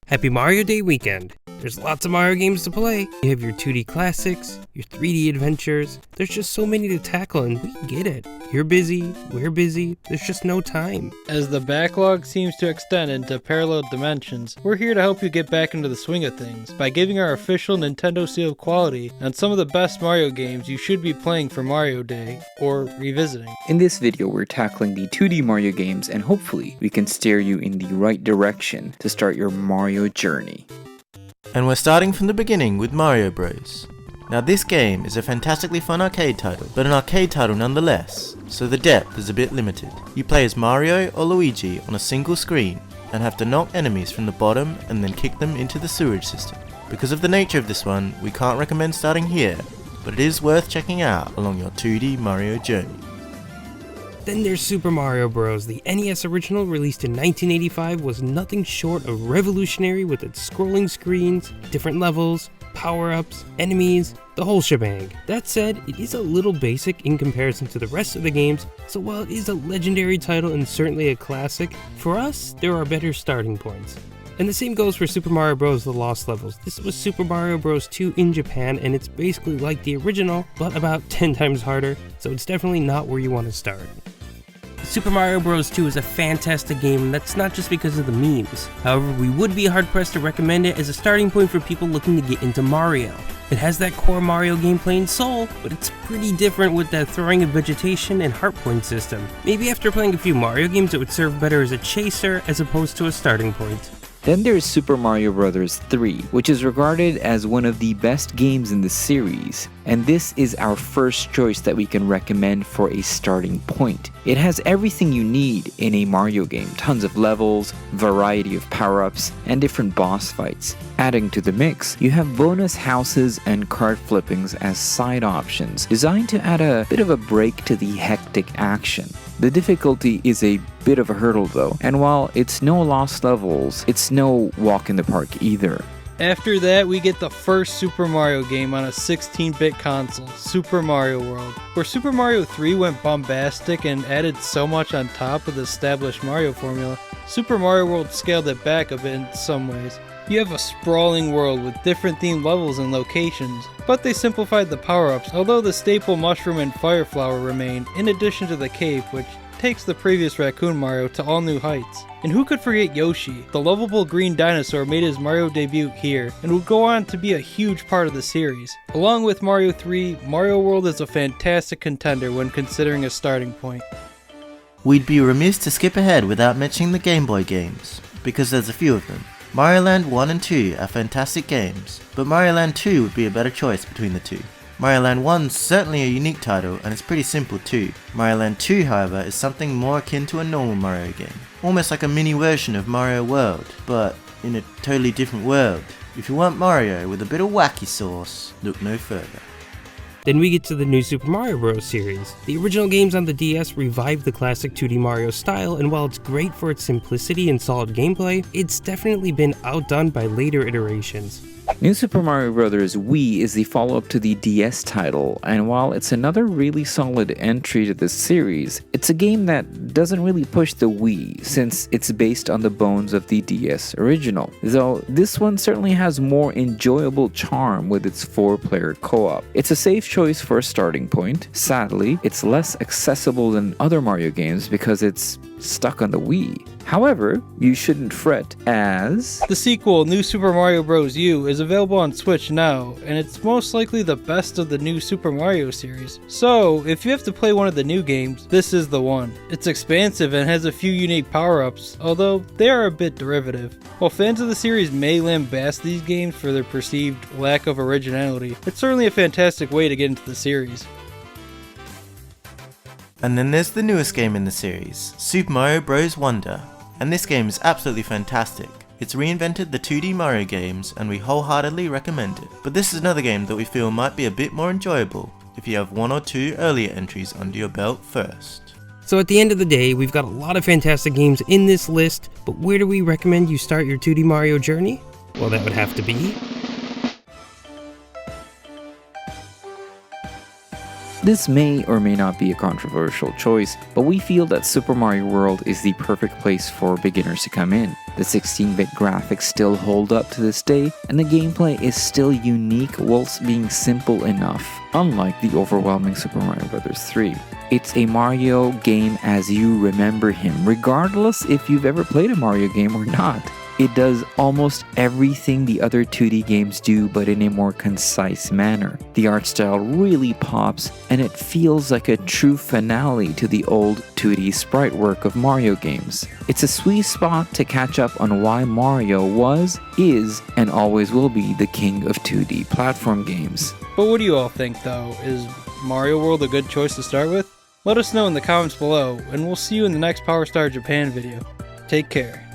Happy Mario Day weekend! There's lots of Mario games to play. You have your 2D classics, your 3D adventures. There's just so many to tackle and we get it. You're busy, we're busy, there's just no time. As the backlog seems to extend into parallel dimensions, we're here to help you get back into the swing of things by giving our official Nintendo seal of quality on some of the best Mario games you should be playing for Mario Day, or revisiting. In this video, we're tackling the 2D Mario games and hopefully we can steer you in the right direction to start your Mario journey. And we're starting from the beginning with Mario Bros. Now this game is a fantastically fun arcade title, but an arcade title nonetheless, so the depth is a bit limited. You play as Mario or Luigi on a single screen and have to knock enemies from the bottom and then kick them into the sewerage system. Because of the nature of this one, we can't recommend starting here, but it is worth checking out along your 2D Mario journey. Then there's Super Mario Bros. The NES original, released in 1985, was nothing short of revolutionary with its scrolling screens, different levels, power-ups, enemies, the whole shebang. That said, it is a little basic in comparison to the rest of the games, so while it is a legendary title and certainly a classic, for us, there are better starting points. And the same goes for Super Mario Bros. The Lost Levels. This was Super Mario Bros. 2 in Japan, and it's basically like the original, but about 10 times harder, so it's definitely not where you want to start. Super Mario Bros. 2 is a fantastic game, and that's not just because of the memes. However, we would be hard-pressed to recommend it as a starting point for people looking to get into Mario. It has that core Mario gameplay and soul, but it's pretty different with that throwing of vegetation and heart point system. Maybe after playing a few Mario games, it would serve better as a chaser as opposed to a starting point. Then there's Super Mario Bros. 3, which is regarded as one of the best games in the series, and this is our first choice that we can recommend for a starting point. It has everything you need in a Mario game, tons of levels, variety of power-ups, and different boss fights. Adding to the mix, you have bonus houses and card flippings as side options, designed to add a bit of a break to the hectic action. The difficulty is a bit of a hurdle though, and while it's no Lost Levels, it's no walk in the park either. After that, we get the first Super Mario game on a 16-bit console, Super Mario World. Where Super Mario 3 went bombastic and added so much on top of the established Mario formula, Super Mario World scaled it back a bit in some ways. You have a sprawling world with different themed levels and locations, but they simplified the power-ups, although the staple mushroom and fire flower remain, in addition to the cape, which takes the previous Raccoon Mario to all new heights. And who could forget Yoshi? The lovable green dinosaur made his Mario debut here, and will go on to be a huge part of the series. Along with Mario 3, Mario World is a fantastic contender when considering a starting point. We'd be remiss to skip ahead without mentioning the Game Boy games, because there's a few of them. Mario Land 1 and 2 are fantastic games, but Mario Land 2 would be a better choice between the two. Mario Land 1's certainly a unique title, and it's pretty simple too. Mario Land 2, however, is something more akin to a normal Mario game. Almost like a mini version of Mario World, but in a totally different world. If you want Mario with a bit of wacky sauce, look no further. Then we get to the new Super Mario Bros. Series. The original games on the DS revived the classic 2D Mario style, and while it's great for its simplicity and solid gameplay, it's definitely been outdone by later iterations. New Super Mario Bros. Wii is the follow-up to the DS title, and while it's another really solid entry to this series, it's a game that doesn't really push the Wii since it's based on the bones of the DS original, though this one certainly has more enjoyable charm with its 4-player co-op. It's a safe choice for a starting point. Sadly, it's less accessible than other Mario games because it's stuck on the Wii. However, you shouldn't fret, as the sequel, New Super Mario Bros. U, is available on Switch now, and it's most likely the best of the new Super Mario series. So, if you have to play one of the new games, this is the one. It's expansive and has a few unique power-ups, although they are a bit derivative. While fans of the series may lambast these games for their perceived lack of originality, it's certainly a fantastic way to get into the series. And then there's the newest game in the series, Super Mario Bros. Wonder. And this game is absolutely fantastic. It's reinvented the 2D Mario games and we wholeheartedly recommend it. But this is another game that we feel might be a bit more enjoyable if you have one or two earlier entries under your belt first. So at the end of the day, we've got a lot of fantastic games in this list, but where do we recommend you start your 2D Mario journey? Well, that would have to be This may or may not be a controversial choice, but we feel that Super Mario World is the perfect place for beginners to come in. The 16-bit graphics still hold up to this day, and the gameplay is still unique whilst being simple enough, unlike the overwhelming Super Mario Bros. 3. It's a Mario game as you remember him, regardless if you've ever played a Mario game or not. It does almost everything the other 2D games do, but in a more concise manner. The art style really pops, and it feels like a true finale to the old 2D sprite work of Mario games. It's a sweet spot to catch up on why Mario was, is, and always will be the king of 2D platform games. But what do you all think though? Is Mario World a good choice to start with? Let us know in the comments below, and we'll see you in the next Power Star Japan video. Take care.